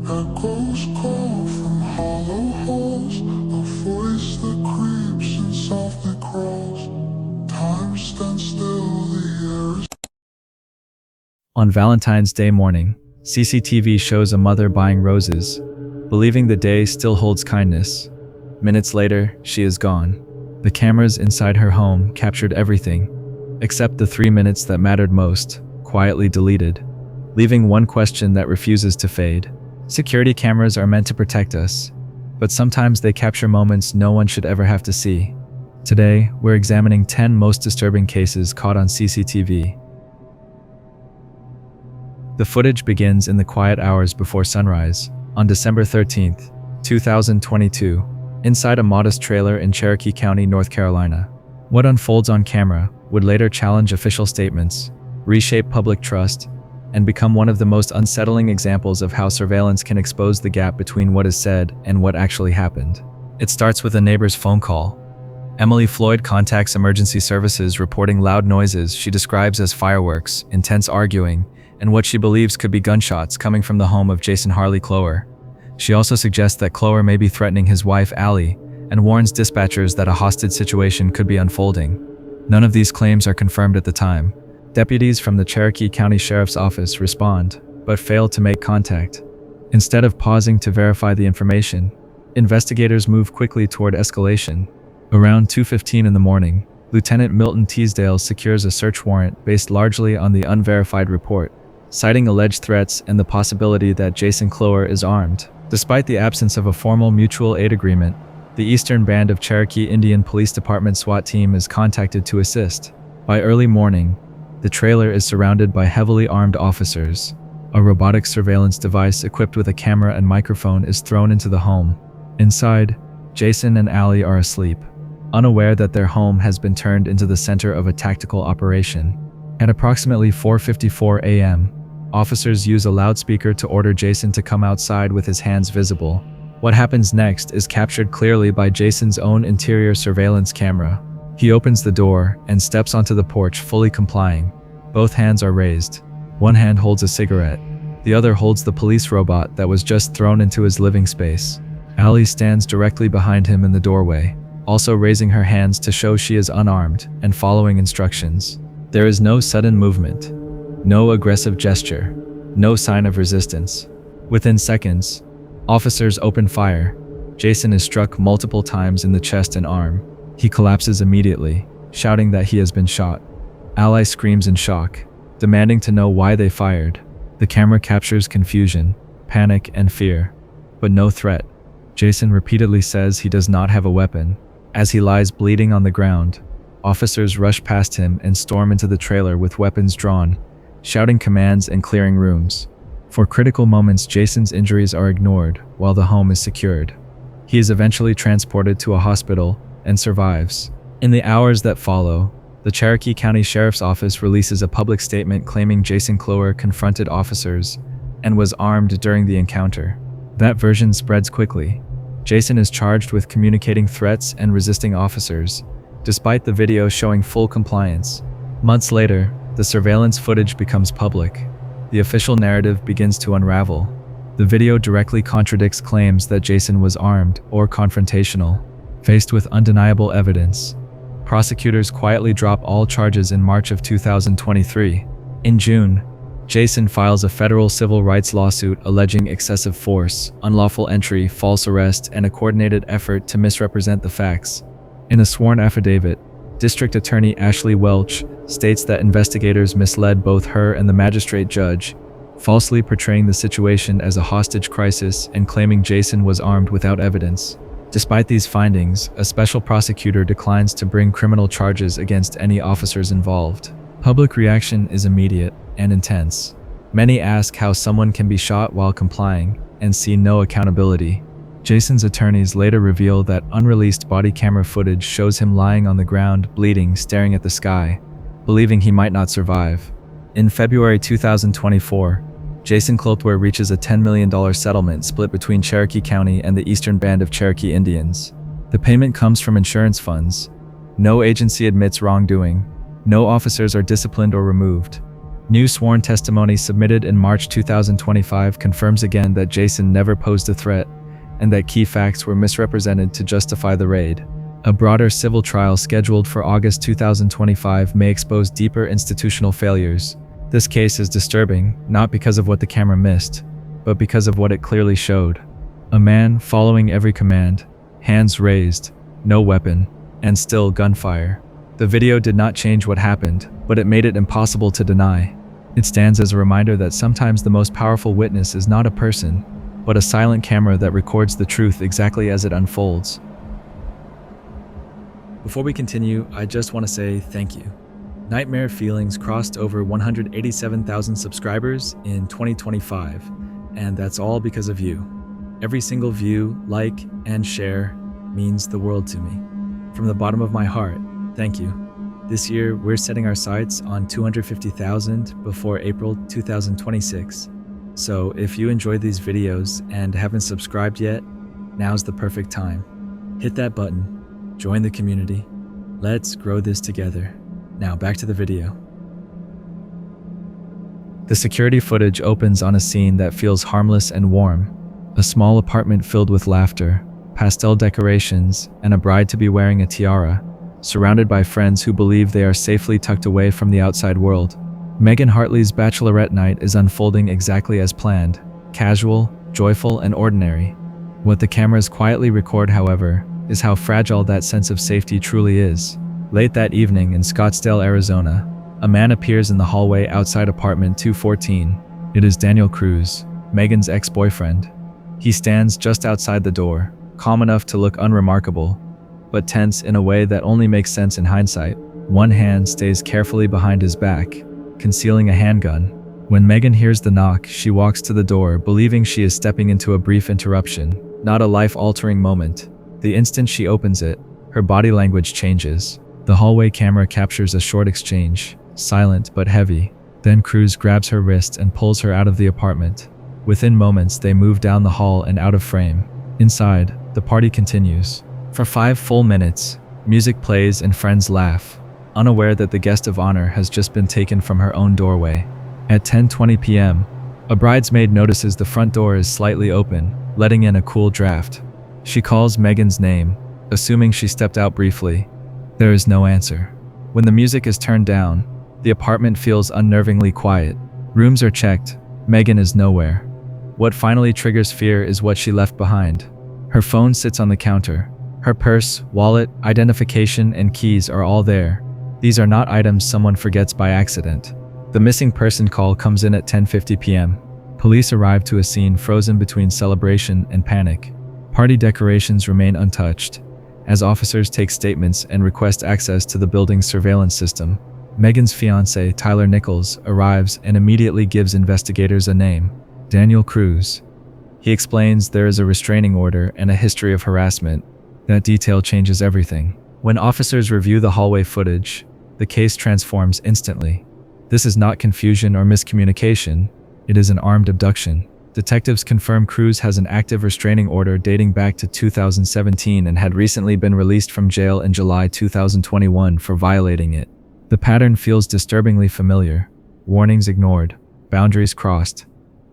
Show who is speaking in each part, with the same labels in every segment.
Speaker 1: Echoes call from hollow halls, a voice that creeps and softly crawls. Time stands still, the air is...
Speaker 2: On Valentine's Day morning, CCTV shows a mother buying roses, believing the day still holds kindness. Minutes later, she is gone. The cameras inside her home captured everything, except the 3 minutes that mattered most, quietly deleted, leaving one question that refuses to fade. Security cameras are meant to protect us, but sometimes they capture moments no one should ever have to see. Today, we're examining 10 most disturbing cases caught on CCTV. The footage begins in the quiet hours before sunrise, on December 13, 2022, inside a modest trailer in Cherokee County, North Carolina. What unfolds on camera would later challenge official statements, reshape public trust, and become one of the most unsettling examples of how surveillance can expose the gap between what is said and what actually happened. It starts with a neighbor's phone call. Emily Floyd contacts emergency services reporting loud noises she describes as fireworks, intense arguing, and what she believes could be gunshots coming from the home of Jason Harley Clower. She also suggests that Clower may be threatening his wife, Allie, and warns dispatchers that a hostage situation could be unfolding. None of these claims are confirmed at the time. Deputies from the Cherokee County Sheriff's Office respond, but fail to make contact. Instead of pausing to verify the information, investigators move quickly toward escalation. Around 2:15 in the morning, Lieutenant Milton Teasdale secures a search warrant based largely on the unverified report, citing alleged threats and the possibility that Jason Clower is armed. Despite the absence of a formal mutual aid agreement, the Eastern Band of Cherokee Indian Police Department SWAT team is contacted to assist. By early morning, the trailer is surrounded by heavily armed officers. A robotic surveillance device equipped with a camera and microphone is thrown into the home. Inside, Jason and Allie are asleep, unaware that their home has been turned into the center of a tactical operation. At approximately 4:54 a.m., officers use a loudspeaker to order Jason to come outside with his hands visible. What happens next is captured clearly by Jason's own interior surveillance camera. He opens the door and steps onto the porch, fully complying. Both hands are raised. One hand holds a cigarette. The other holds the police robot that was just thrown into his living space. Allie stands directly behind him in the doorway, also raising her hands to show she is unarmed and following instructions. There is no sudden movement, no aggressive gesture, no sign of resistance. Within seconds, officers open fire. Jason is struck multiple times in the chest and arm. He collapses immediately, shouting that he has been shot. Allie screams in shock, demanding to know why they fired. The camera captures confusion, panic, and fear, but no threat. Jason repeatedly says he does not have a weapon. As he lies bleeding on the ground, officers rush past him and storm into the trailer with weapons drawn, shouting commands and clearing rooms. For critical moments, Jason's injuries are ignored while the home is secured. He is eventually transported to a hospital and survives. In the hours that follow, the Cherokee County Sheriff's Office releases a public statement claiming Jason Clower confronted officers and was armed during the encounter. That version spreads quickly. Jason is charged with communicating threats and resisting officers, despite the video showing full compliance. Months later, the surveillance footage becomes public. The official narrative begins to unravel. The video directly contradicts claims that Jason was armed or confrontational. Faced with undeniable evidence, prosecutors quietly drop all charges in March of 2023. In June, Jason files a federal civil rights lawsuit alleging excessive force, unlawful entry, false arrest, and a coordinated effort to misrepresent the facts. In a sworn affidavit, District Attorney Ashley Welch states that investigators misled both her and the magistrate judge, falsely portraying the situation as a hostage crisis and claiming Jason was armed without evidence. Despite these findings, a special prosecutor declines to bring criminal charges against any officers involved. Public reaction is immediate and intense. Many ask how someone can be shot while complying and see no accountability. Jason's attorneys later reveal that unreleased body camera footage shows him lying on the ground, bleeding, staring at the sky, believing he might not survive. In February 2024, Jason Clower reaches a $10 million settlement split between Cherokee County and the Eastern Band of Cherokee Indians. The payment comes from insurance funds. No agency admits wrongdoing. No officers are disciplined or removed. New sworn testimony submitted in March 2025 confirms again that Jason never posed a threat and that key facts were misrepresented to justify the raid. A broader civil trial scheduled for August 2025 may expose deeper institutional failures. This case is disturbing, not because of what the camera missed, but because of what it clearly showed. A man following every command, hands raised, no weapon, and still gunfire. The video did not change what happened, but it made it impossible to deny. It stands as a reminder that sometimes the most powerful witness is not a person, but a silent camera that records the truth exactly as it unfolds. Before we continue, I just want to say thank you. Nightmare Feelings crossed over 187,000 subscribers in 2025, and that's all because of you. Every single view, like, and share means the world to me. From the bottom of my heart, thank you. This year, we're setting our sights on 250,000 before April 2026. So if you enjoyed these videos and haven't subscribed yet, now's the perfect time. Hit that button, join the community. Let's grow this together. Now back to the video. The security footage opens on a scene that feels harmless and warm. A small apartment filled with laughter, pastel decorations, and a bride to be wearing a tiara, surrounded by friends who believe they are safely tucked away from the outside world. Megan Hartley's bachelorette night is unfolding exactly as planned, casual, joyful, and ordinary. What the cameras quietly record, however, is how fragile that sense of safety truly is. Late that evening in Scottsdale, Arizona, a man appears in the hallway outside apartment 214. It is Daniel Cruz, Megan's ex-boyfriend. He stands just outside the door, calm enough to look unremarkable, but tense in a way that only makes sense in hindsight. One hand stays carefully behind his back, concealing a handgun. When Megan hears the knock, she walks to the door, believing she is stepping into a brief interruption, not a life-altering moment. The instant she opens it, her body language changes. The hallway camera captures a short exchange, silent but heavy. Then Cruz grabs her wrist and pulls her out of the apartment. Within moments, they move down the hall and out of frame. Inside, the party continues. For 5 full minutes, music plays and friends laugh, unaware that the guest of honor has just been taken from her own doorway. At 10:20 p.m., a bridesmaid notices the front door is slightly open, letting in a cool draft. She calls Megan's name, assuming she stepped out briefly. There is no answer. When the music is turned down, the apartment feels unnervingly quiet. Rooms are checked. Megan is nowhere. What finally triggers fear is what she left behind. Her phone sits on the counter. Her purse, wallet, identification, and keys are all there. These are not items someone forgets by accident. The missing person call comes in at 10:50 p.m. Police arrive to a scene frozen between celebration and panic. Party decorations remain untouched, as officers take statements and request access to the building's surveillance system. Megan's fiancé, Tyler Nichols, arrives and immediately gives investigators a name: Daniel Cruz. He explains there is a restraining order and a history of harassment. That detail changes everything. When officers review the hallway footage, the case transforms instantly. This is not confusion or miscommunication, it is an armed abduction. Detectives confirm Cruz has an active restraining order dating back to 2017 and had recently been released from jail in July 2021 for violating it. The pattern feels disturbingly familiar. Warnings ignored, boundaries crossed,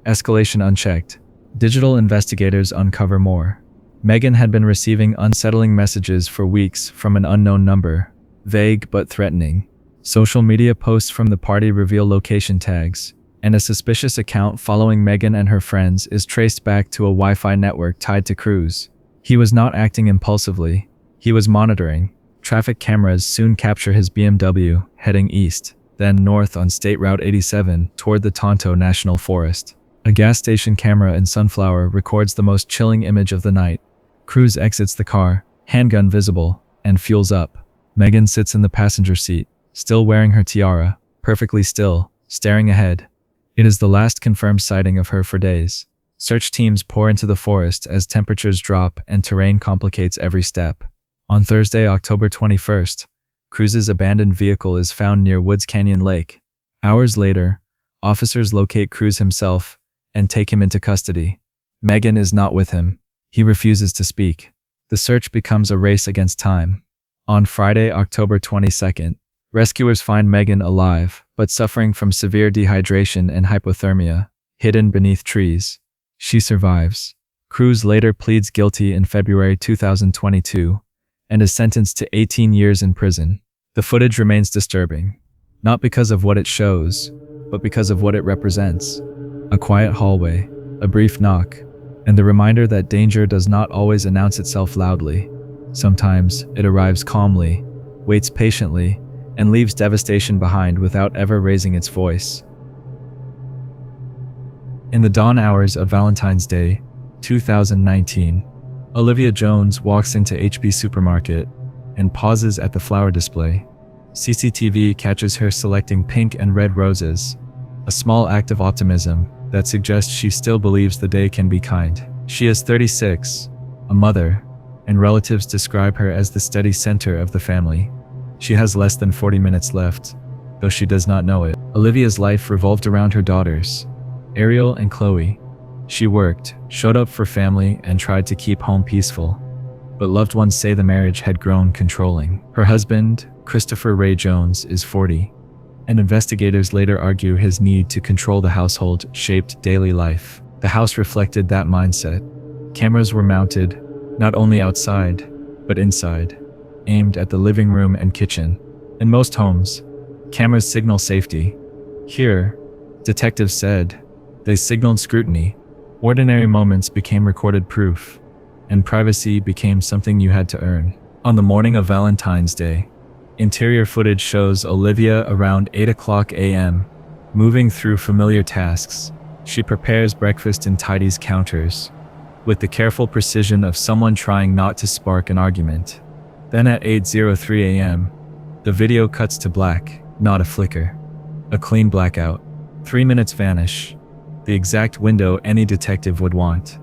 Speaker 2: escalation unchecked. Digital investigators uncover more. Megan had been receiving unsettling messages for weeks from an unknown number, vague but threatening. Social media posts from the party reveal location tags, and a suspicious account following Megan and her friends is traced back to a Wi-Fi network tied to Cruz. He was not acting impulsively. He was monitoring. Traffic cameras soon capture his BMW, heading east, then north on State Route 87 toward the Tonto National Forest. A gas station camera in Sunflower records the most chilling image of the night. Cruz exits the car, handgun visible, and fuels up. Megan sits in the passenger seat, still wearing her tiara, perfectly still, staring ahead. It is the last confirmed sighting of her for days. Search teams pour into the forest as temperatures drop and terrain complicates every step. On Thursday, October 21st, Cruz's abandoned vehicle is found near Woods Canyon Lake. Hours later, officers locate Cruz himself and take him into custody. Megan is not with him. He refuses to speak. The search becomes a race against time. On Friday, October 22nd, rescuers find Megan alive, but but suffering from severe dehydration and hypothermia, hidden beneath trees. She survives. Cruz later pleads guilty in February 2022 and is sentenced to 18 years in prison. The footage remains disturbing, not because of what it shows, but because of what it represents. A quiet hallway, a brief knock, and the reminder that danger does not always announce itself loudly. Sometimes it arrives calmly, waits patiently, and leaves devastation behind without ever raising its voice. In the dawn hours of Valentine's Day, 2019, Olivia Jones walks into HB Supermarket and pauses at the flower display. CCTV catches her selecting pink and red roses, a small act of optimism that suggests she still believes the day can be kind. She is 36, a mother, and relatives describe her as the steady center of the family. She has less than 40 minutes left, though she does not know it. Olivia's life revolved around her daughters, Ariel and Chloe. She worked, showed up for family, and tried to keep home peaceful. But loved ones say the marriage had grown controlling. Her husband, Christopher Ray Jones, is 40, and investigators later argue his need to control the household shaped daily life. The house reflected that mindset. Cameras were mounted, not only outside, but inside, aimed at the living room and kitchen. In most homes, cameras signal safety. Here, detectives said, they signaled scrutiny. Ordinary moments became recorded proof, and privacy became something you had to earn. On the morning of Valentine's Day, interior footage shows Olivia around 8 a.m., moving through familiar tasks. She prepares breakfast and tidies counters, with the careful precision of someone trying not to spark an argument. Then at 8:03 a.m., the video cuts to black, not a flicker. A clean blackout. 3 minutes vanish, the exact window any detective would want.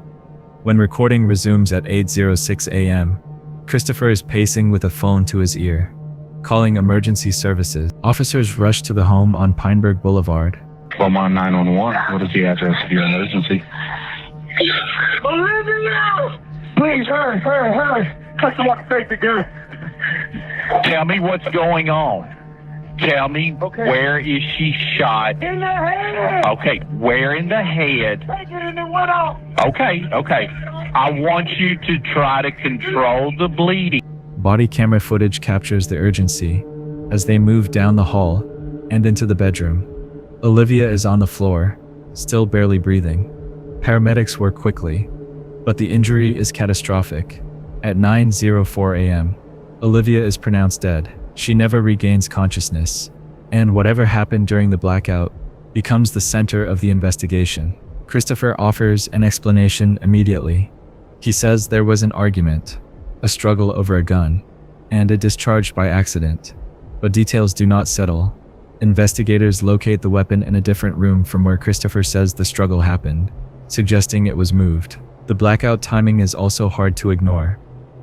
Speaker 2: When recording resumes at 8:06 a.m., Christopher is pacing with a phone to his ear, calling emergency services. Officers rush to the home on Pineberg Boulevard.
Speaker 3: 911. What is the address of your emergency?
Speaker 4: Olivia! Please, hurry. Customer safety gun.
Speaker 3: Tell me what's going on. Tell me, where is she shot?
Speaker 4: In the head!
Speaker 3: Okay, where in the head?
Speaker 4: Take it in the window!
Speaker 3: Okay. I want you to try to control the bleeding.
Speaker 2: Body camera footage captures the urgency as they move down the hall and into the bedroom. Olivia is on the floor, still barely breathing. Paramedics work quickly, but the injury is catastrophic. At 9:04 a.m., Olivia is pronounced dead. She never regains consciousness, and whatever happened during the blackout becomes the center of the investigation. Christopher offers an explanation immediately. He says there was an argument, a struggle over a gun, and a discharge by accident, but details do not settle. Investigators locate the weapon in a different room from where Christopher says the struggle happened, suggesting it was moved. The blackout timing is also hard to ignore.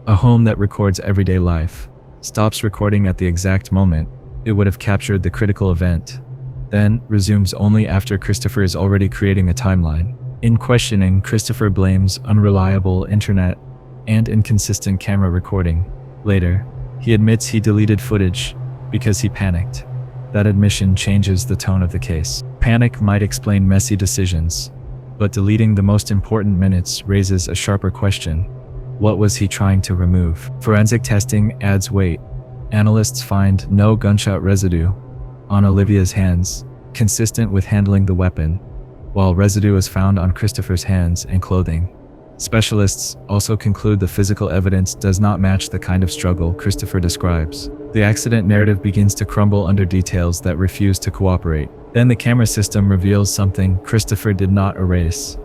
Speaker 2: A home that records everyday life stops recording at the exact moment it would have captured the critical event, then resumes only after Christopher is already creating a timeline. In questioning, Christopher blames unreliable internet and inconsistent camera recording. Later, he admits he deleted footage because he panicked. That admission changes the tone of the case. Panic might explain messy decisions, but deleting the most important minutes raises a sharper question. What was he trying to remove? Forensic testing adds weight. Analysts find no gunshot residue on Olivia's hands, consistent with handling the weapon, while residue is found on Christopher's hands and clothing. Specialists also conclude the physical evidence does not match the kind of struggle Christopher describes. The accident narrative begins to crumble under details that refuse to cooperate. Then the camera system reveals something Christopher did not erase.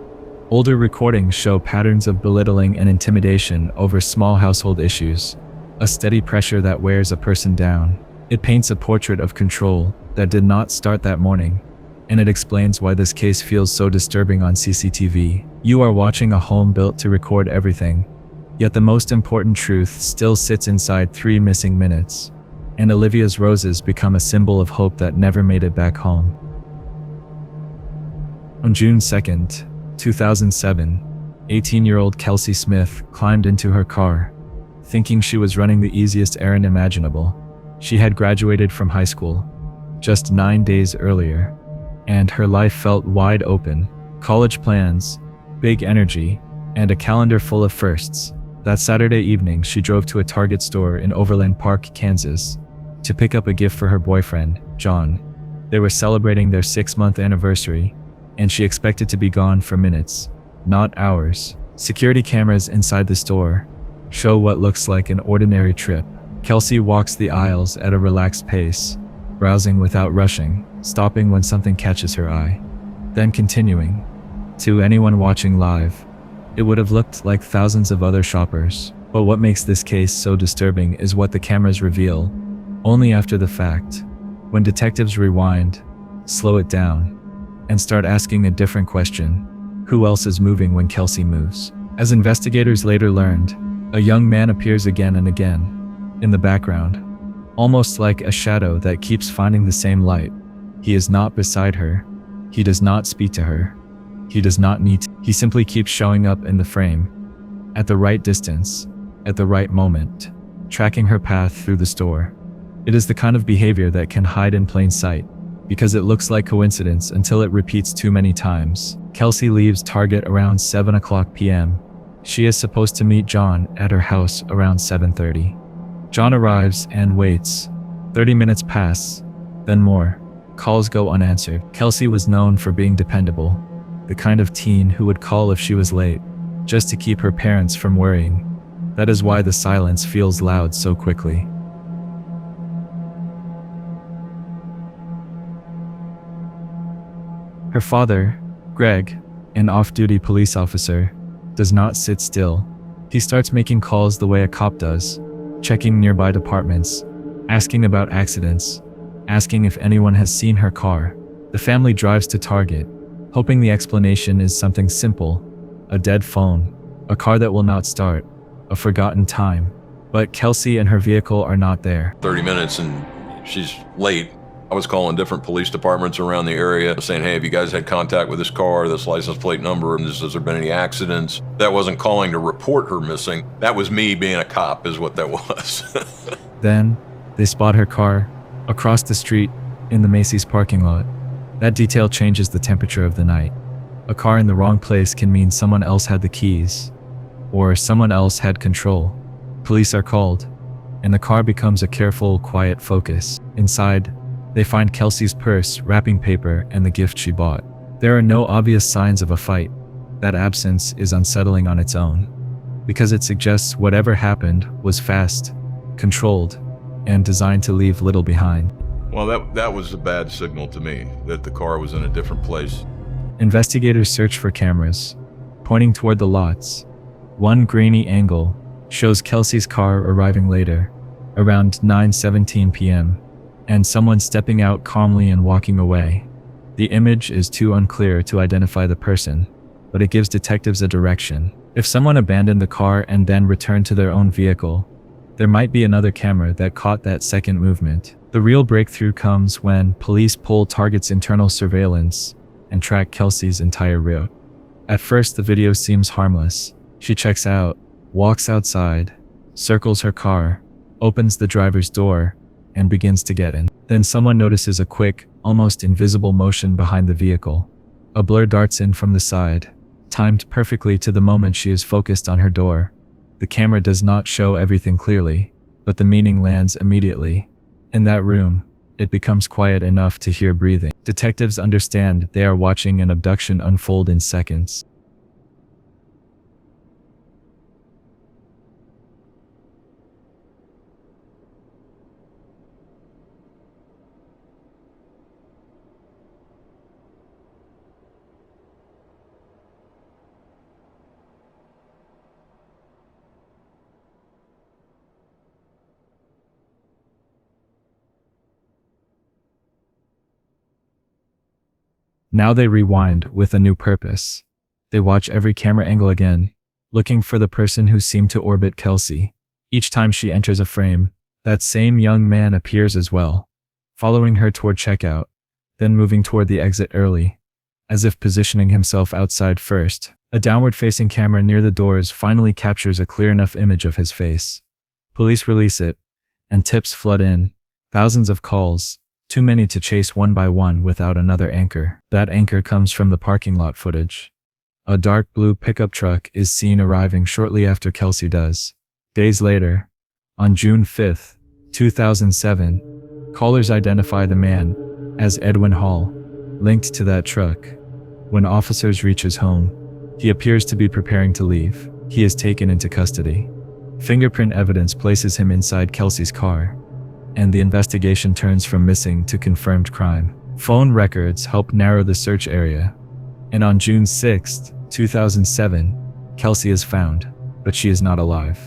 Speaker 2: Older recordings show patterns of belittling and intimidation over small household issues, a steady pressure that wears a person down. It paints a portrait of control that did not start that morning, and it explains why this case feels so disturbing on CCTV. You are watching a home built to record everything, yet the most important truth still sits inside 3 missing minutes, and Olivia's roses become a symbol of hope that never made it back home. On June 2nd, 2007, 18-year-old Kelsey Smith climbed into her car, thinking she was running the easiest errand imaginable. She had graduated from high school, just 9 days earlier. And her life felt wide open. College plans, big energy, and a calendar full of firsts. That Saturday evening, she drove to a Target store in Overland Park, Kansas, to pick up a gift for her boyfriend, John. They were celebrating their 6-month anniversary, and she expected to be gone for minutes, not hours. Security cameras inside the store show what looks like an ordinary trip. Kelsey walks the aisles at a relaxed pace, browsing without rushing, stopping when something catches her eye, then continuing. To anyone watching live, it would have looked like thousands of other shoppers. But what makes this case so disturbing is what the cameras reveal, only after the fact. When detectives rewind, slow it down, and start asking a different question: who else is moving when Kelsey moves? As investigators later learned, a young man appears again and again, in the background, almost like a shadow that keeps finding the same light. He is not beside her. He does not speak to her. He does not need to. He simply keeps showing up in the frame, at the right distance, at the right moment, tracking her path through the store. It is the kind of behavior that can hide in plain sight, because it looks like coincidence until it repeats too many times. Kelsey leaves Target around 7:00 p.m. She is supposed to meet John at her house around 7:30. John arrives and waits. 30 minutes pass, then more. Calls go unanswered. Kelsey was known for being dependable, the kind of teen who would call if she was late, just to keep her parents from worrying. That is why the silence feels loud so quickly. Her father, Greg, an off-duty police officer, does not sit still. He starts making calls the way a cop does, checking nearby departments, asking about accidents, asking if anyone has seen her car. The family drives to Target, hoping the explanation is something simple: a dead phone, a car that will not start, a forgotten time. But Kelsey and her vehicle are not there.
Speaker 5: 30 minutes and she's late. I was calling different police departments around the area saying, hey, have you guys had contact with this car, this license plate number, and has there been any accidents? That wasn't calling to report her missing. That was me being a cop is what that was.
Speaker 2: Then, they spot her car, across the street, in the Macy's parking lot. That detail changes the temperature of the night. A car in the wrong place can mean someone else had the keys, or someone else had control. Police are called, and the car becomes a careful, quiet focus. Inside, they find Kelsey's purse, wrapping paper, and the gift she bought. There are no obvious signs of a fight. That absence is unsettling on its own, because it suggests whatever happened was fast, controlled, and designed to leave little behind.
Speaker 5: Well, that was a bad signal to me, that the car was in a different place.
Speaker 2: Investigators search for cameras, pointing toward the lots. One grainy angle shows Kelsey's car arriving later, around 9:17 p.m., and someone stepping out calmly and walking away. The image is too unclear to identify the person, but it gives detectives a direction. If someone abandoned the car and then returned to their own vehicle, there might be another camera that caught that second movement. The real breakthrough comes when police pull Target's internal surveillance and track Kelsey's entire route. At first, the video seems harmless. She checks out, walks outside, circles her car, opens the driver's door, and begins to get in. Then someone notices a quick, almost invisible motion behind the vehicle. A blur darts in from the side, timed perfectly to the moment she is focused on her door. The camera does not show everything clearly, but the meaning lands immediately. In that room, it becomes quiet enough to hear breathing. Detectives understand they are watching an abduction unfold in seconds. Now they rewind with a new purpose. They watch every camera angle again, looking for the person who seemed to orbit Kelsey. Each time she enters a frame, that same young man appears as well, following her toward checkout, then moving toward the exit early, as if positioning himself outside first. A downward-facing camera near the doors finally captures a clear enough image of his face. Police release it, and tips flood in. Thousands of calls, Too many to chase one by one without another anchor. That anchor comes from the parking lot footage. A dark blue pickup truck is seen arriving shortly after Kelsey does. Days later, on June 5, 2007, callers identify the man as Edwin Hall, linked to that truck. When officers reach his home, he appears to be preparing to leave. He is taken into custody. Fingerprint evidence places him inside Kelsey's car, and the investigation turns from missing to confirmed crime. Phone records help narrow the search area, and on June 6, 2007, Kelsey is found, but she is not alive.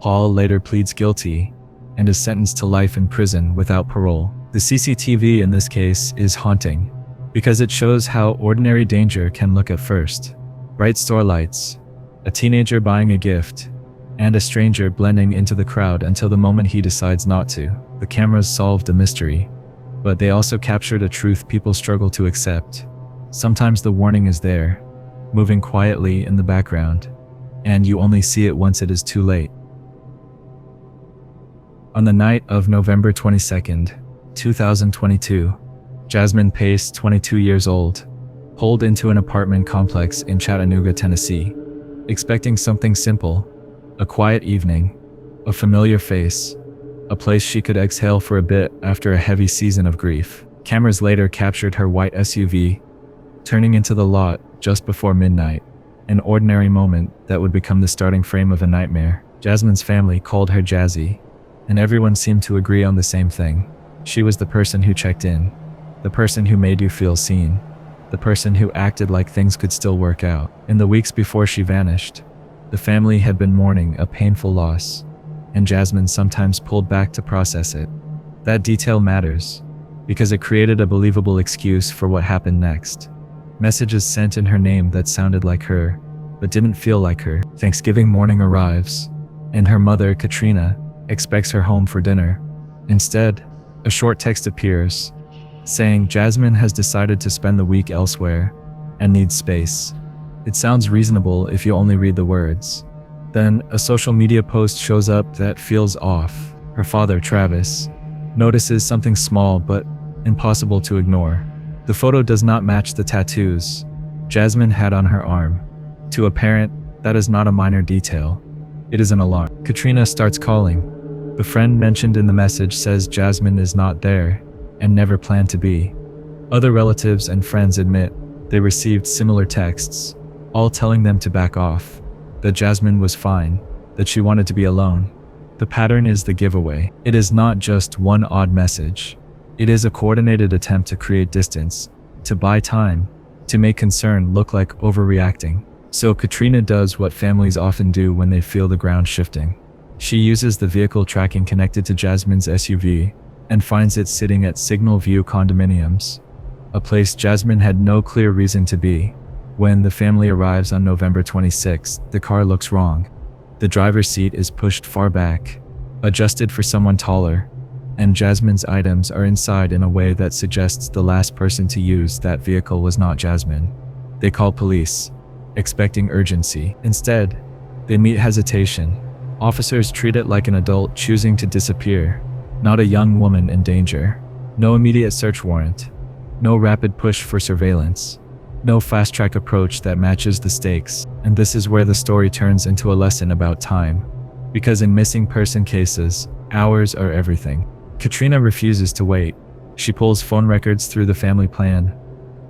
Speaker 2: Hall later pleads guilty and is sentenced to life in prison without parole. The CCTV in this case is haunting because it shows how ordinary danger can look at first. Bright store lights, a teenager buying a gift, and a stranger blending into the crowd until the moment he decides not to. The cameras solved a mystery, but they also captured a truth people struggle to accept. Sometimes the warning is there, moving quietly in the background, and you only see it once it is too late. On the night of November 22, 2022, Jasmine Pace, 22 years old, pulled into an apartment complex in Chattanooga, Tennessee, expecting something simple, a quiet evening, a familiar face, a place she could exhale for a bit after a heavy season of grief. Cameras later captured her white SUV, turning into the lot just before midnight, an ordinary moment that would become the starting frame of a nightmare. Jasmine's family called her Jazzy, and everyone seemed to agree on the same thing. She was the person who checked in, the person who made you feel seen, the person who acted like things could still work out. In the weeks before she vanished, the family had been mourning a painful loss, and Jasmine sometimes pulled back to process it. That detail matters, because it created a believable excuse for what happened next. Messages sent in her name that sounded like her, but didn't feel like her. Thanksgiving morning arrives, and her mother, Katrina, expects her home for dinner. Instead, a short text appears, saying Jasmine has decided to spend the week elsewhere and needs space. It sounds reasonable if you only read the words. Then, a social media post shows up that feels off. Her father, Travis, notices something small but impossible to ignore. The photo does not match the tattoos Jasmine had on her arm. To a parent, that is not a minor detail. It is an alarm. Katrina starts calling. The friend mentioned in the message says Jasmine is not there and never planned to be. Other relatives and friends admit they received similar texts, all telling them to back off, that Jasmine was fine, that she wanted to be alone. The pattern is the giveaway. It is not just one odd message. It is a coordinated attempt to create distance, to buy time, to make concern look like overreacting. So Katrina does what families often do when they feel the ground shifting. She uses the vehicle tracking connected to Jasmine's SUV and finds it sitting at Signal View Condominiums, a place Jasmine had no clear reason to be. When the family arrives on November 26, the car looks wrong. The driver's seat is pushed far back, adjusted for someone taller, and Jasmine's items are inside in a way that suggests the last person to use that vehicle was not Jasmine. They call police, expecting urgency. Instead, they meet hesitation. Officers treat it like an adult choosing to disappear, not a young woman in danger. No immediate search warrant, no rapid push for surveillance, no fast-track approach that matches the stakes. And this is where the story turns into a lesson about time, because in missing person cases, hours are everything. Katrina refuses to wait. She pulls phone records through the family plan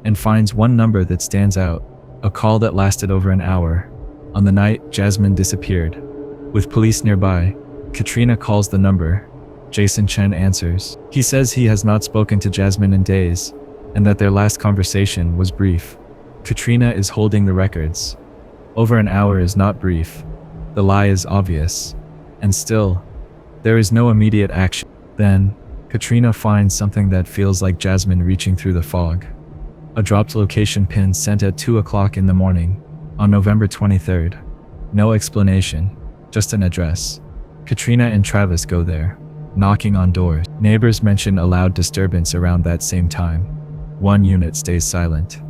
Speaker 2: and finds one number that stands out, a call that lasted over an hour, on the night Jasmine disappeared. With police nearby, Katrina calls the number. Jason Chen answers. He says he has not spoken to Jasmine in days, and that their last conversation was brief. Katrina is holding the records. Over an hour is not brief. The lie is obvious. And still, there is no immediate action. Then, Katrina finds something that feels like Jasmine reaching through the fog. A dropped location pin sent at 2 o'clock in the morning, on November 23rd. No explanation, just an address. Katrina and Travis go there, knocking on doors. Neighbors mention a loud disturbance around that same time. One unit stays silent.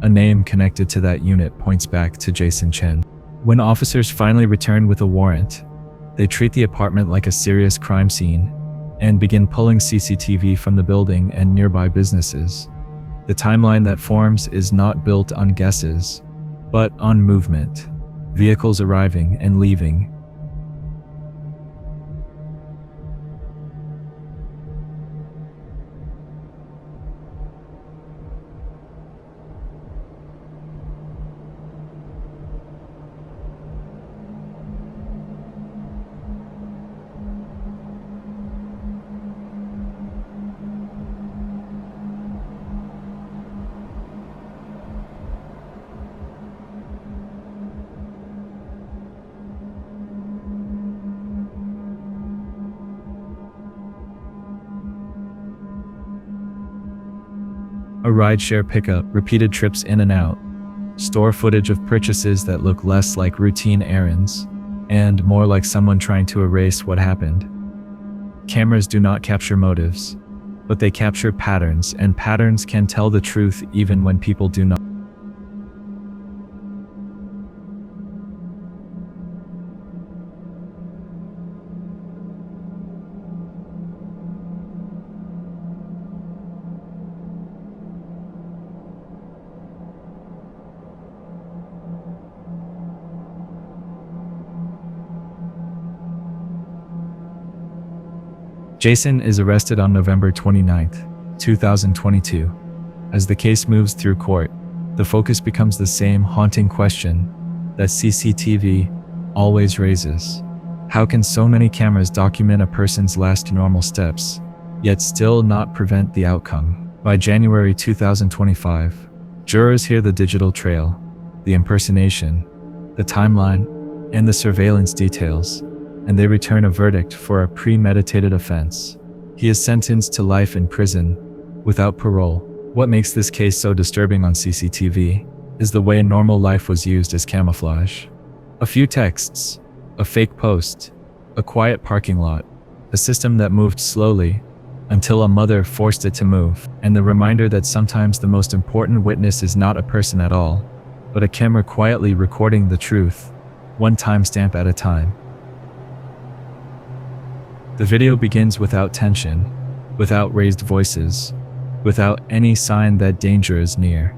Speaker 2: A name connected to that unit points back to Jason Chen. When officers finally return with a warrant, they treat the apartment like a serious crime scene, and begin pulling CCTV from the building and nearby businesses. The timeline that forms is not built on guesses, but on movement, vehicles arriving and leaving. A rideshare pickup, repeated trips in and out, store footage of purchases that look less like routine errands and more like someone trying to erase what happened. Cameras do not capture motives, but they capture patterns, and patterns can tell the truth even when people do not. Jason is arrested on November 29, 2022. As the case moves through court, the focus becomes the same haunting question that CCTV always raises. How can so many cameras document a person's last normal steps, yet still not prevent the outcome? By January 2025, jurors hear the digital trail, the impersonation, the timeline, and the surveillance details, and they return a verdict for a premeditated offense. He is sentenced to life in prison, without parole. What makes this case so disturbing on CCTV is the way normal life was used as camouflage. A few texts, a fake post, a quiet parking lot, a system that moved slowly until a mother forced it to move, and the reminder that sometimes the most important witness is not a person at all, but a camera quietly recording the truth, one timestamp at a time. The video begins without tension, without raised voices, without any sign that danger is near.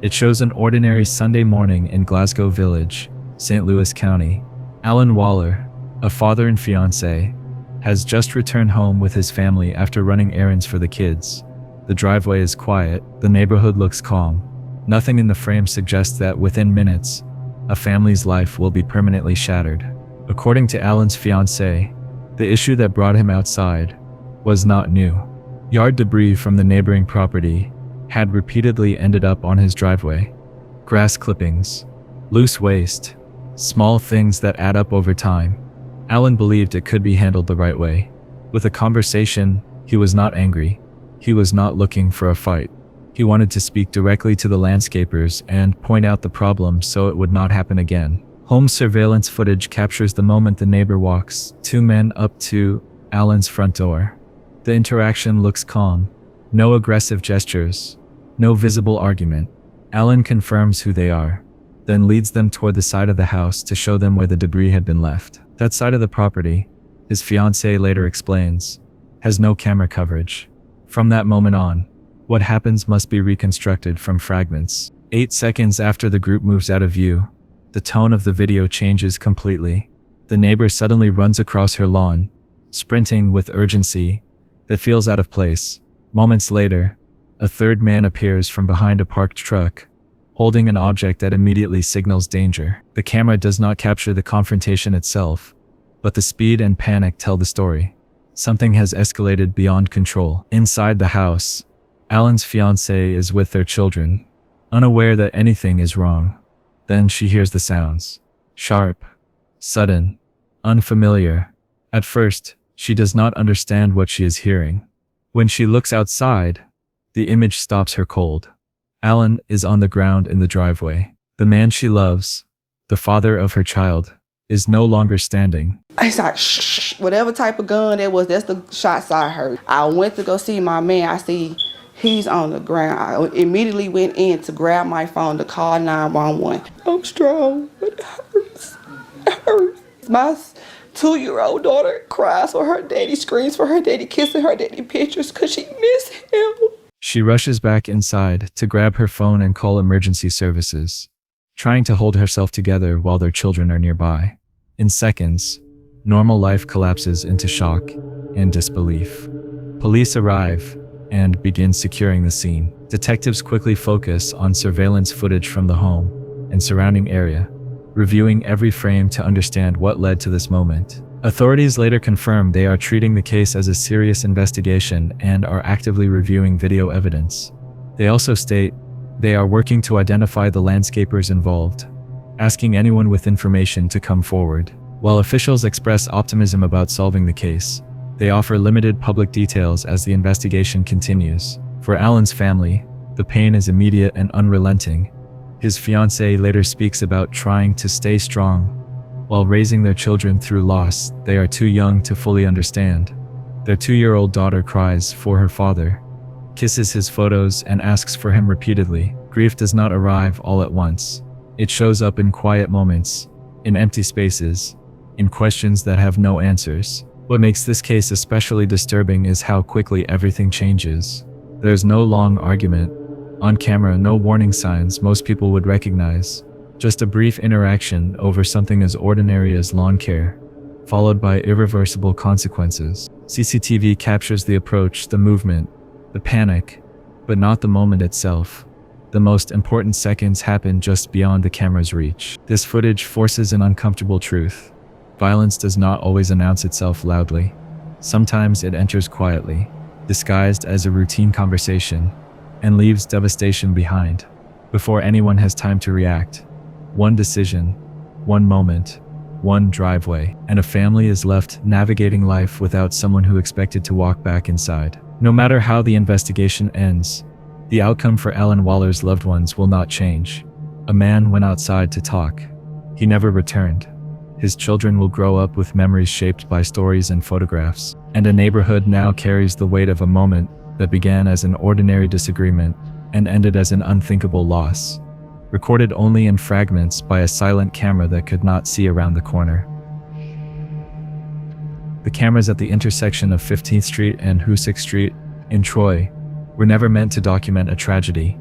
Speaker 2: It shows an ordinary Sunday morning in Glasgow Village, St. Louis County. Alan Waller, a father and fiancé, has just returned home with his family after running errands for the kids. The driveway is quiet, the neighborhood looks calm. Nothing in the frame suggests that within minutes, a family's life will be permanently shattered. According to Alan's fiancé, the issue that brought him outside was not new. Yard debris from the neighboring property had repeatedly ended up on his driveway. Grass clippings, loose waste, small things that add up over time. Alan believed it could be handled the right way. With a conversation, he was not angry. He was not looking for a fight. He wanted to speak directly to the landscapers and point out the problem so it would not happen again. Home surveillance footage captures the moment the neighbor walks two men up to Alan's front door. The interaction looks calm. No aggressive gestures. No visible argument. Alan confirms who they are, then leads them toward the side of the house to show them where the debris had been left. That side of the property, his fiancée later explains, has no camera coverage. From that moment on, what happens must be reconstructed from fragments. 8 seconds after the group moves out of view, the tone of the video changes completely. The neighbor suddenly runs across her lawn, sprinting with urgency that feels out of place. Moments later, a third man appears from behind a parked truck, holding an object that immediately signals danger. The camera does not capture the confrontation itself, but the speed and panic tell the story. Something has escalated beyond control. Inside the house, Alan's fiancée is with their children, unaware that anything is wrong. Then she hears the sounds. Sharp, sudden, unfamiliar. At first, she does not understand what she is hearing. When she looks outside, the image stops her cold. Alan is on the ground in the driveway. The man she loves, the father of her child, is no longer standing.
Speaker 6: I said, shh, whatever type of gun that was, that's the shots I heard. I went to go see my man. I see he's on the ground. I immediately went in to grab my phone to call 911. I'm strong, but it hurts. It hurts. My 2-year-old daughter cries for her daddy, screams for her daddy, kissing her daddy pictures because she miss him.
Speaker 2: She rushes back inside to grab her phone and call emergency services, trying to hold herself together while their children are nearby. In seconds, normal life collapses into shock and disbelief. Police arrive and begin securing the scene. Detectives quickly focus on surveillance footage from the home and surrounding area, reviewing every frame to understand what led to this moment. Authorities later confirm they are treating the case as a serious investigation and are actively reviewing video evidence. They also state they are working to identify the landscapers involved, asking anyone with information to come forward. While officials express optimism about solving the case, they offer limited public details as the investigation continues. For Alan's family, the pain is immediate and unrelenting. His fiancée later speaks about trying to stay strong. While raising their children through loss, they are too young to fully understand. Their 2-year-old daughter cries for her father, kisses his photos, and asks for him repeatedly. Grief does not arrive all at once. It shows up in quiet moments, in empty spaces, in questions that have no answers. What makes this case especially disturbing is how quickly everything changes. There's no long argument. On camera, no warning signs most people would recognize. Just a brief interaction over something as ordinary as lawn care, followed by irreversible consequences. CCTV captures the approach, the movement, the panic, but not the moment itself. The most important seconds happen just beyond the camera's reach. This footage forces an uncomfortable truth. Violence does not always announce itself loudly. Sometimes it enters quietly, disguised as a routine conversation, and leaves devastation behind. Before anyone has time to react, one decision, one moment, one driveway, and a family is left navigating life without someone who expected to walk back inside. No matter how the investigation ends, the outcome for Alan Waller's loved ones will not change. A man went outside to talk. He never returned. His children will grow up with memories shaped by stories and photographs, and a neighborhood now carries the weight of a moment that began as an ordinary disagreement and ended as an unthinkable loss, recorded only in fragments by a silent camera that could not see around the corner. The cameras at the intersection of 15th Street and Hoosick Street in Troy were never meant to document a tragedy.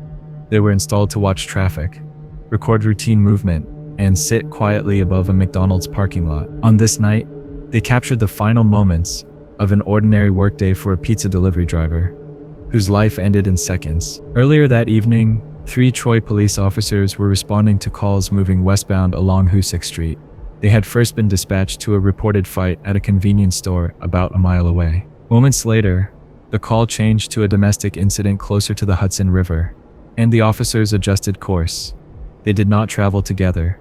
Speaker 2: They were installed to watch traffic, record routine movement, and sit quietly above a McDonald's parking lot. On this night, they captured the final moments of an ordinary workday for a pizza delivery driver, whose life ended in seconds. Earlier that evening, 3 Troy police officers were responding to calls moving westbound along Hoosick Street. They had first been dispatched to a reported fight at a convenience store about a mile away. Moments later, the call changed to a domestic incident closer to the Hudson River, and the officers adjusted course. They did not travel together.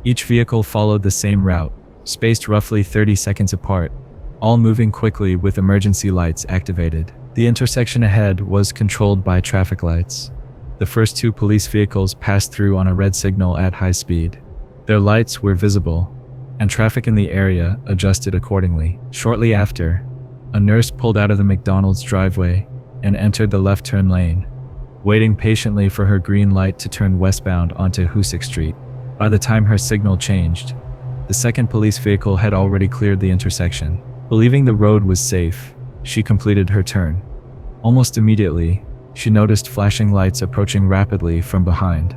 Speaker 2: Each vehicle followed the same route, spaced roughly 30 seconds apart, all moving quickly with emergency lights activated. The intersection ahead was controlled by traffic lights. The first 2 police vehicles passed through on a red signal at high speed. Their lights were visible, and traffic in the area adjusted accordingly. Shortly after, a nurse pulled out of the McDonald's driveway and entered the left turn lane, waiting patiently for her green light to turn westbound onto Hoosick Street. By the time her signal changed, the second police vehicle had already cleared the intersection. Believing the road was safe, she completed her turn. Almost immediately, she noticed flashing lights approaching rapidly from behind.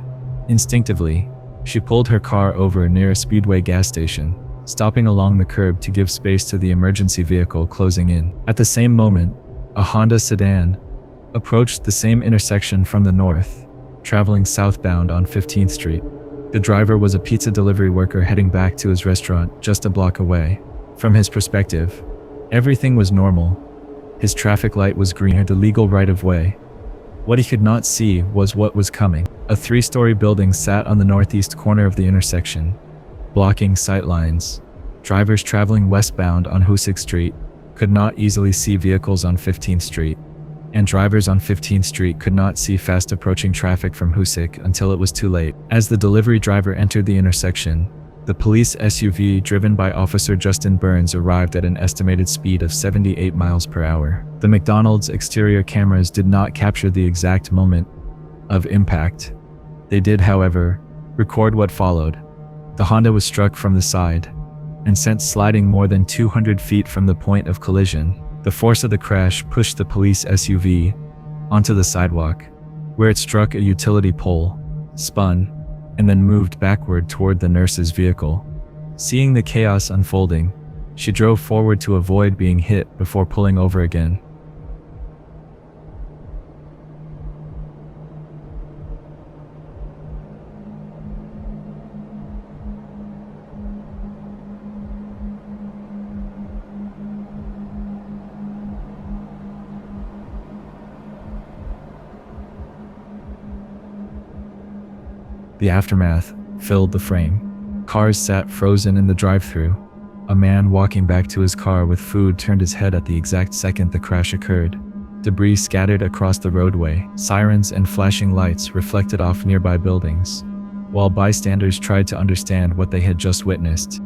Speaker 2: Instinctively, she pulled her car over near a Speedway gas station, stopping along the curb to give space to the emergency vehicle closing in. At the same moment, a Honda sedan approached the same intersection from the north, traveling southbound on 15th Street. The driver was a pizza delivery worker heading back to his restaurant just a block away. From his perspective, everything was normal. His traffic light was green, the legal right-of-way. What he could not see was what was coming. A 3-story building sat on the northeast corner of the intersection, blocking sight lines. Drivers traveling westbound on Hoosick Street could not easily see vehicles on 15th Street, and drivers on 15th Street could not see fast approaching traffic from Hoosick until it was too late. As the delivery driver entered the intersection, the police SUV driven by Officer Justin Burns arrived at an estimated speed of 78 miles per hour. The McDonald's exterior cameras did not capture the exact moment of impact. They did, however, record what followed. The Honda was struck from the side, and sent sliding more than 200 feet from the point of collision. The force of the crash pushed the police SUV onto the sidewalk, where it struck a utility pole, spun, and then moved backward toward the nurse's vehicle. Seeing the chaos unfolding, she drove forward to avoid being hit before pulling over again. The aftermath filled the frame. Cars sat frozen in the drive-thru. A man walking back to his car with food turned his head at the exact second the crash occurred. Debris scattered across the roadway, sirens and flashing lights reflected off nearby buildings, while bystanders tried to understand what they had just witnessed.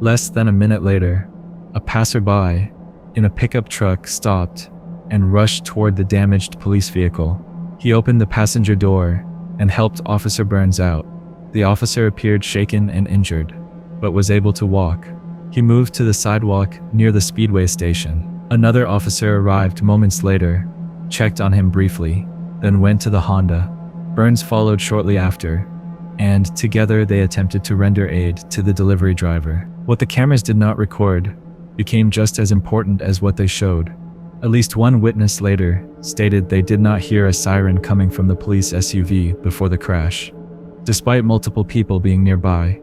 Speaker 2: Less than a minute later, a passerby in a pickup truck stopped and rushed toward the damaged police vehicle. He opened the passenger door and helped Officer Burns out. The officer appeared shaken and injured, but was able to walk. He moved to the sidewalk near the Speedway station. Another officer arrived moments later, checked on him briefly, then went to the Honda. Burns followed shortly after, and together they attempted to render aid to the delivery driver. What the cameras did not record became just as important as what they showed. At least one witness later stated they did not hear a siren coming from the police SUV before the crash. Despite multiple people being nearby,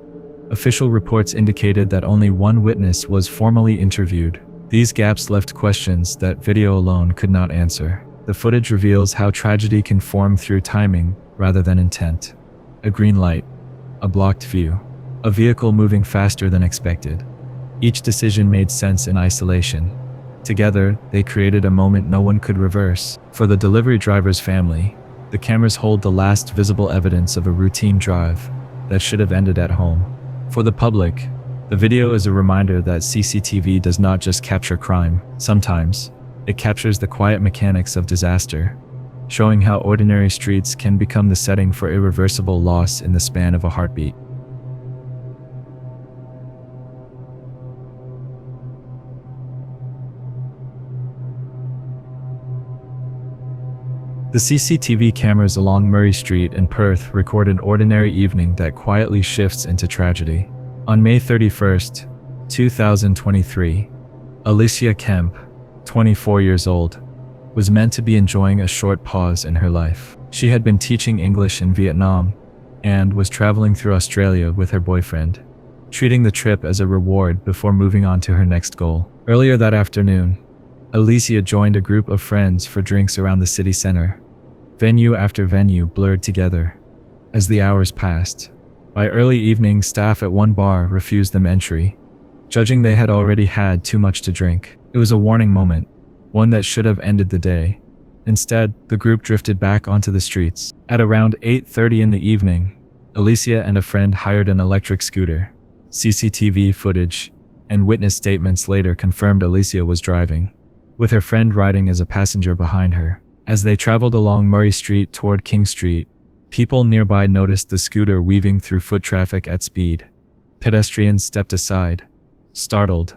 Speaker 2: official reports indicated that only one witness was formally interviewed. These gaps left questions that video alone could not answer. The footage reveals how tragedy can form through timing rather than intent. A green light, a blocked view, a vehicle moving faster than expected. Each decision made sense in isolation. Together, they created a moment no one could reverse. For the delivery driver's family, the cameras hold the last visible evidence of a routine drive that should have ended at home. For the public, the video is a reminder that CCTV does not just capture crime. Sometimes, it captures the quiet mechanics of disaster, showing how ordinary streets can become the setting for irreversible loss in the span of a heartbeat. The CCTV cameras along Murray Street in Perth record an ordinary evening that quietly shifts into tragedy. On May 31st, 2023, Alicia Kemp, 24 years old, was meant to be enjoying a short pause in her life. She had been teaching English in Vietnam and was traveling through Australia with her boyfriend, treating the trip as a reward before moving on to her next goal. Earlier that afternoon, Alicia joined a group of friends for drinks around the city center. Venue after venue blurred together. As the hours passed, by early evening, staff at one bar refused them entry, judging they had already had too much to drink. It was a warning moment, one that should have ended the day. Instead, the group drifted back onto the streets. At around 8:30 in the evening, Alicia and a friend hired an electric scooter. CCTV footage and witness statements later confirmed Alicia was driving, with her friend riding as a passenger behind her. As they traveled along Murray Street toward King Street, people nearby noticed the scooter weaving through foot traffic at speed. Pedestrians stepped aside, startled,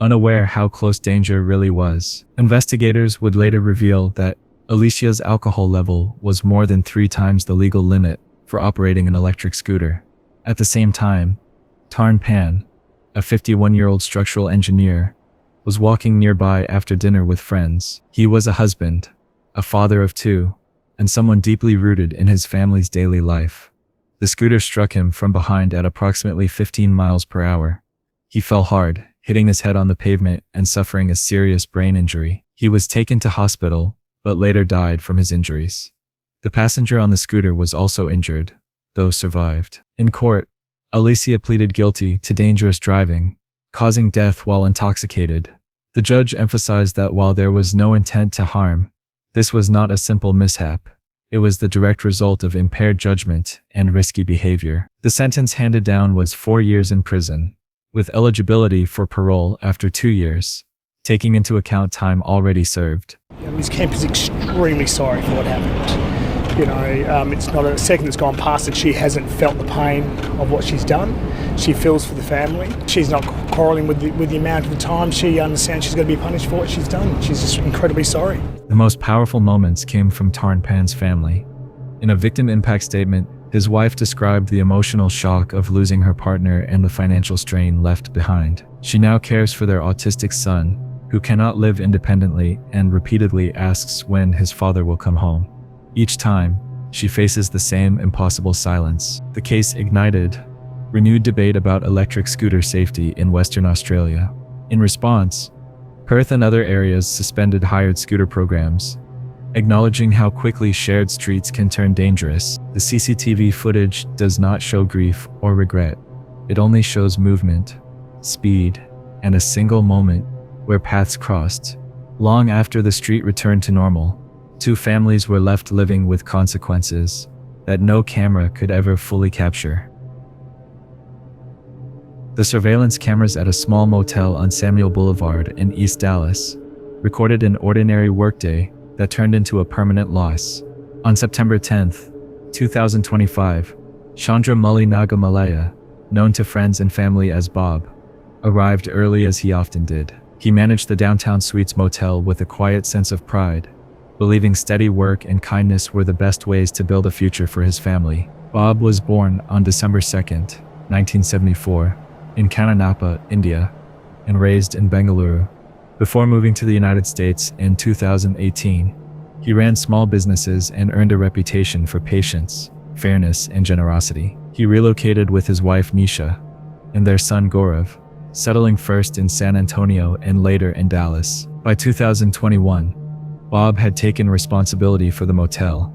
Speaker 2: unaware how close danger really was. Investigators would later reveal that Alicia's alcohol level was more than 3 times the legal limit for operating an electric scooter. At the same time, Tarn Pan, a 51-year-old structural engineer, was walking nearby after dinner with friends. He was a husband, a father of 2, and someone deeply rooted in his family's daily life. The scooter struck him from behind at approximately 15 miles per hour. He fell hard, hitting his head on the pavement and suffering a serious brain injury. He was taken to hospital, but later died from his injuries. The passenger on the scooter was also injured, though survived. In court, Alicia pleaded guilty to dangerous driving, causing death while intoxicated. The judge emphasized that while there was no intent to harm, this was not a simple mishap. It was the direct result of impaired judgment and risky behavior. The sentence handed down was 4 years in prison, with eligibility for parole after 2 years, taking into account time already served.
Speaker 7: Ms. Kemp is extremely sorry for what happened. It's not a second that's gone past that she hasn't felt the pain of what she's done. She feels for the family. She's not quarrelling with the amount of the time. She understands she's going to be punished for what she's done. She's just incredibly sorry.
Speaker 2: The most powerful moments came from Tarn Pan's family. In a victim impact statement, his wife described the emotional shock of losing her partner and the financial strain left behind. She now cares for their autistic son, who cannot live independently and repeatedly asks when his father will come home. Each time, she faces the same impossible silence. The case ignited renewed debate about electric scooter safety in Western Australia. In response, Perth and other areas suspended hired scooter programs, acknowledging how quickly shared streets can turn dangerous. The CCTV footage does not show grief or regret. It only shows movement, speed, and a single moment where paths crossed. Long after the street returned to normal, 2 families were left living with consequences that no camera could ever fully capture. The surveillance cameras at a small motel on Samuel Boulevard in East Dallas recorded an ordinary workday that turned into a permanent loss. On September 10, 2025, Chandra Mully Nagamalaya, known to friends and family as Bob, arrived early as he often did. He managed the downtown Suites motel with a quiet sense of pride, believing steady work and kindness were the best ways to build a future for his family. Bob was born on December 2, 1974, in Kananapa, India, and raised in Bengaluru. Before moving to the United States in 2018, he ran small businesses and earned a reputation for patience, fairness, and generosity. He relocated with his wife Nisha and their son Gaurav, settling first in San Antonio and later in Dallas. By 2021, Bob had taken responsibility for the motel,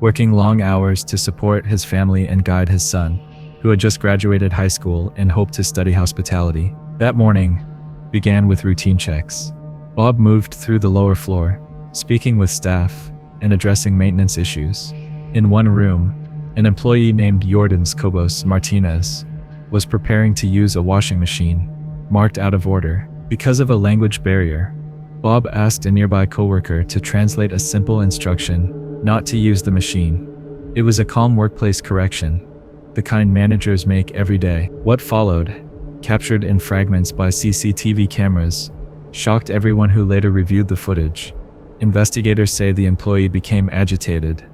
Speaker 2: working long hours to support his family and guide his son, who had just graduated high school and hoped to study hospitality. That morning began with routine checks. Bob moved through the lower floor, speaking with staff and addressing maintenance issues. In one room, an employee named Jordans Cobos Martinez was preparing to use a washing machine, marked out of order. Because of a language barrier, Bob asked a nearby coworker to translate a simple instruction not to use the machine. It was a calm workplace correction, the kind managers make every day. What followed, captured in fragments by CCTV cameras, shocked everyone who later reviewed the footage. Investigators say the employee became agitated,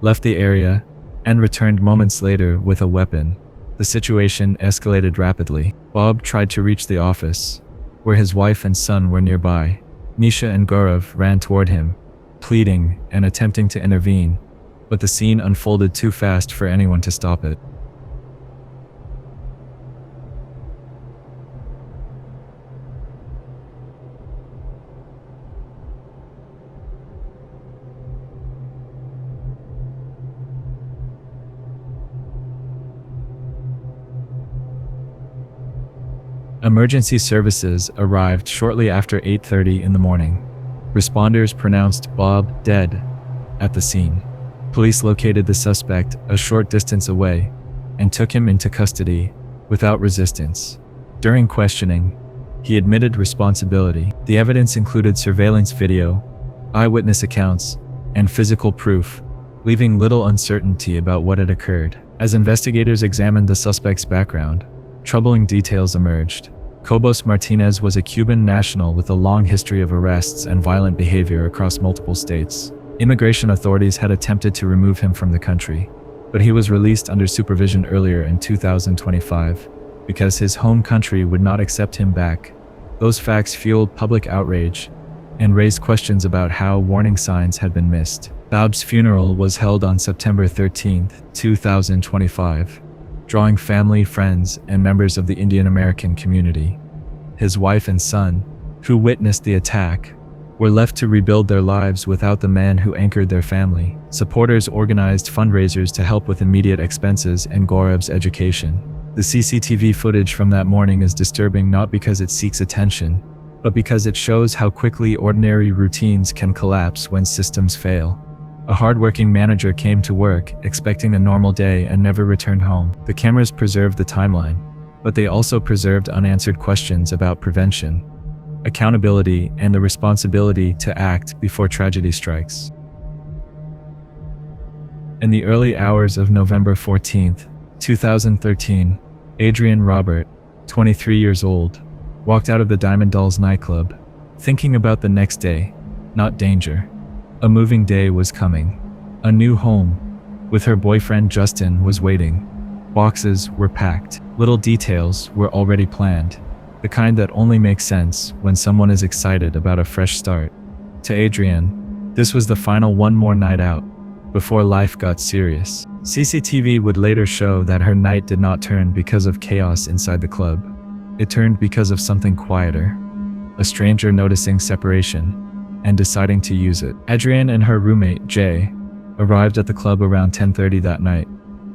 Speaker 2: left the area, and returned moments later with a weapon. The situation escalated rapidly. Bob tried to reach the office, where his wife and son were nearby. Nisha and Gaurav ran toward him, pleading and attempting to intervene, but the scene unfolded too fast for anyone to stop it. Emergency services arrived shortly after 8:30 in the morning. Responders pronounced Bob dead at the scene. Police located the suspect a short distance away and took him into custody without resistance. During questioning, he admitted responsibility. The evidence included surveillance video, eyewitness accounts, and physical proof, leaving little uncertainty about what had occurred. As investigators examined the suspect's background, troubling details emerged. Cobos Martinez was a Cuban national with a long history of arrests and violent behavior across multiple states. Immigration authorities had attempted to remove him from the country, but he was released under supervision earlier in 2025 because his home country would not accept him back. Those facts fueled public outrage and raised questions about how warning signs had been missed. Bob's funeral was held on September 13, 2025. Drawing family, friends, and members of the Indian American community. His wife and son, who witnessed the attack, were left to rebuild their lives without the man who anchored their family. Supporters organized fundraisers to help with immediate expenses and Gaurav's education. The CCTV footage from that morning is disturbing not because it seeks attention, but because it shows how quickly ordinary routines can collapse when systems fail. A hardworking manager came to work, expecting a normal day and never returned home. The cameras preserved the timeline, but they also preserved unanswered questions about prevention, accountability, and the responsibility to act before tragedy strikes. In the early hours of November 14th, 2013, Adrienne Robert, 23 years old, walked out of the Diamond Dolls nightclub, thinking about the next day, not danger. A moving day was coming. A new home, with her boyfriend Justin, was waiting. Boxes were packed. Little details were already planned. The kind that only makes sense when someone is excited about a fresh start. To Adrienne, this was the final one more night out, before life got serious. CCTV would later show that her night did not turn because of chaos inside the club. It turned because of something quieter. A stranger noticing separation and deciding to use it. Adrienne and her roommate, Jay, arrived at the club around 10:30 that night.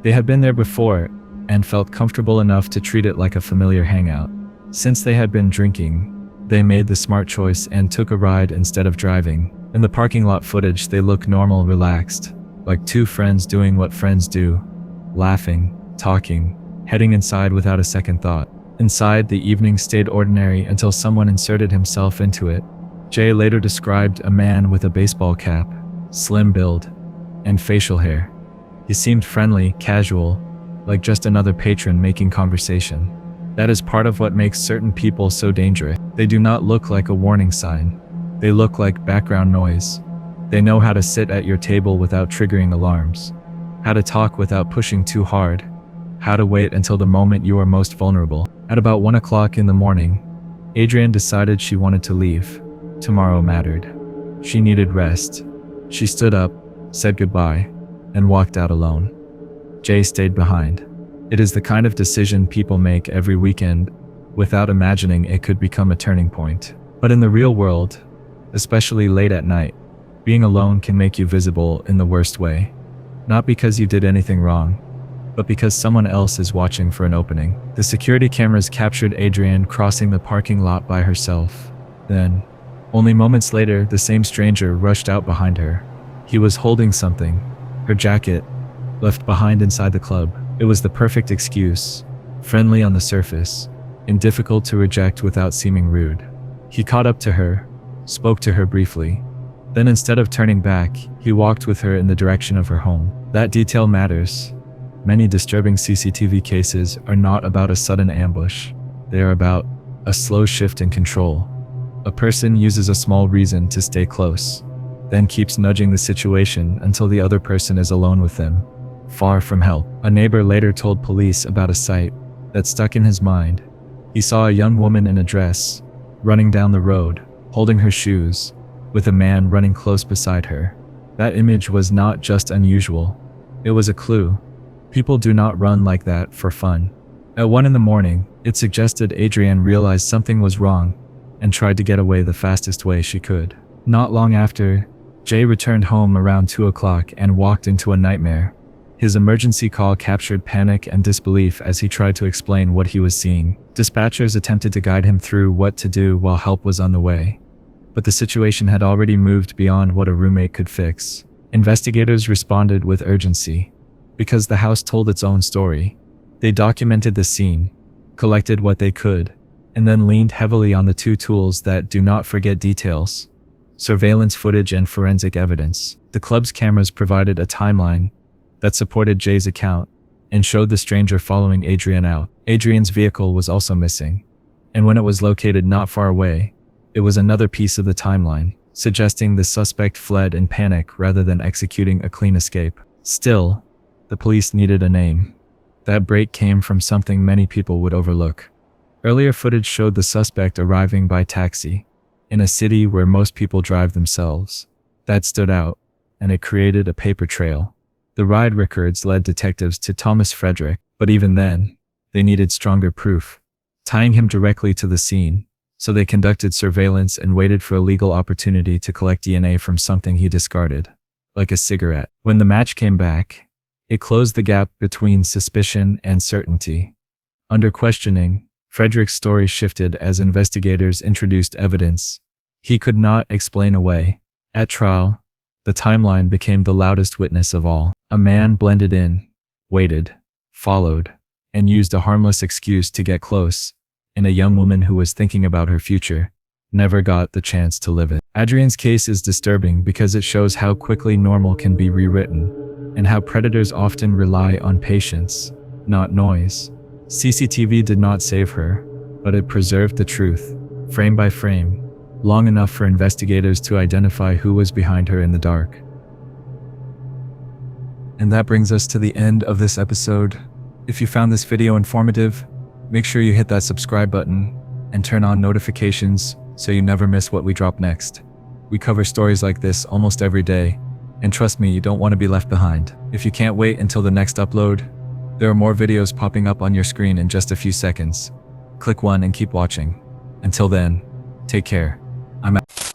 Speaker 2: They had been there before and felt comfortable enough to treat it like a familiar hangout. Since they had been drinking, they made the smart choice and took a ride instead of driving. In the parking lot footage, they look normal, relaxed, like two friends doing what friends do, laughing, talking, heading inside without a second thought. Inside, the evening stayed ordinary until someone inserted himself into it. Jay later described a man with a baseball cap, slim build, and facial hair. He seemed friendly, casual, like just another patron making conversation. That is part of what makes certain people so dangerous. They do not look like a warning sign. They look like background noise. They know how to sit at your table without triggering alarms, how to talk without pushing too hard, how to wait until the moment you are most vulnerable. At about 1 o'clock in the morning, Adrienne decided she wanted to leave. Tomorrow mattered. She needed rest. She stood up, said goodbye, and walked out alone. Jay stayed behind. It is the kind of decision people make every weekend without imagining it could become a turning point. But in the real world, especially late at night, being alone can make you visible in the worst way. Not because you did anything wrong, but because someone else is watching for an opening. The security cameras captured Adrienne crossing the parking lot by herself. Then, only moments later, the same stranger rushed out behind her. He was holding something, her jacket, left behind inside the club. It was the perfect excuse, friendly on the surface, and difficult to reject without seeming rude. He caught up to her, spoke to her briefly. Then instead of turning back, he walked with her in the direction of her home. That detail matters. Many disturbing CCTV cases are not about a sudden ambush. They are about a slow shift in control. A person uses a small reason to stay close, then keeps nudging the situation until the other person is alone with them, far from help. A neighbor later told police about a sight that stuck in his mind. He saw a young woman in a dress, running down the road, holding her shoes, with a man running close beside her. That image was not just unusual, it was a clue. People do not run like that for fun. At 1 in the morning, it suggested Adrienne realized something was wrong and tried to get away the fastest way she could. Not long after, Jay returned home around 2 o'clock and walked into a nightmare. His emergency call captured panic and disbelief as he tried to explain what he was seeing. Dispatchers attempted to guide him through what to do while help was on the way, but the situation had already moved beyond what a roommate could fix. Investigators responded with urgency, because the house told its own story. They documented the scene, collected what they could, and then leaned heavily on the two tools that do not forget details: surveillance footage and forensic evidence. The club's cameras provided a timeline that supported Jay's account and showed the stranger following Adrienne out. Adrienne's vehicle was also missing, and when it was located not far away, it was another piece of the timeline, suggesting the suspect fled in panic rather than executing a clean escape. Still, the police needed a name. That break came from something many people would overlook. Earlier footage showed the suspect arriving by taxi, in a city where most people drive themselves. That stood out, and it created a paper trail. The ride records led detectives to Thomas Frederick, but even then, they needed stronger proof, tying him directly to the scene. So they conducted surveillance and waited for a legal opportunity to collect DNA from something he discarded, like a cigarette. When the match came back, it closed the gap between suspicion and certainty. Under questioning, Frederick's story shifted as investigators introduced evidence he could not explain away. At trial, The timeline became the loudest witness of all. A man blended in, waited, followed, and used a harmless excuse to get close, and a young woman who was thinking about her future never got the chance to live it. Adrienne's case is disturbing because it shows how quickly normal can be rewritten, and how predators often rely on patience, not noise. CCTV did not save her, but it preserved the truth, frame by frame, long enough for investigators to identify who was behind her in the dark. And that brings us to the end of this episode. If you found this video informative, make sure you hit that subscribe button and turn on notifications so you never miss what we drop next. We cover stories like this almost every day, and trust me, you don't want to be left behind. If you can't wait until the next upload, there are more videos popping up on your screen in just a few seconds. Click one and keep watching. Until then, take care. I'm out.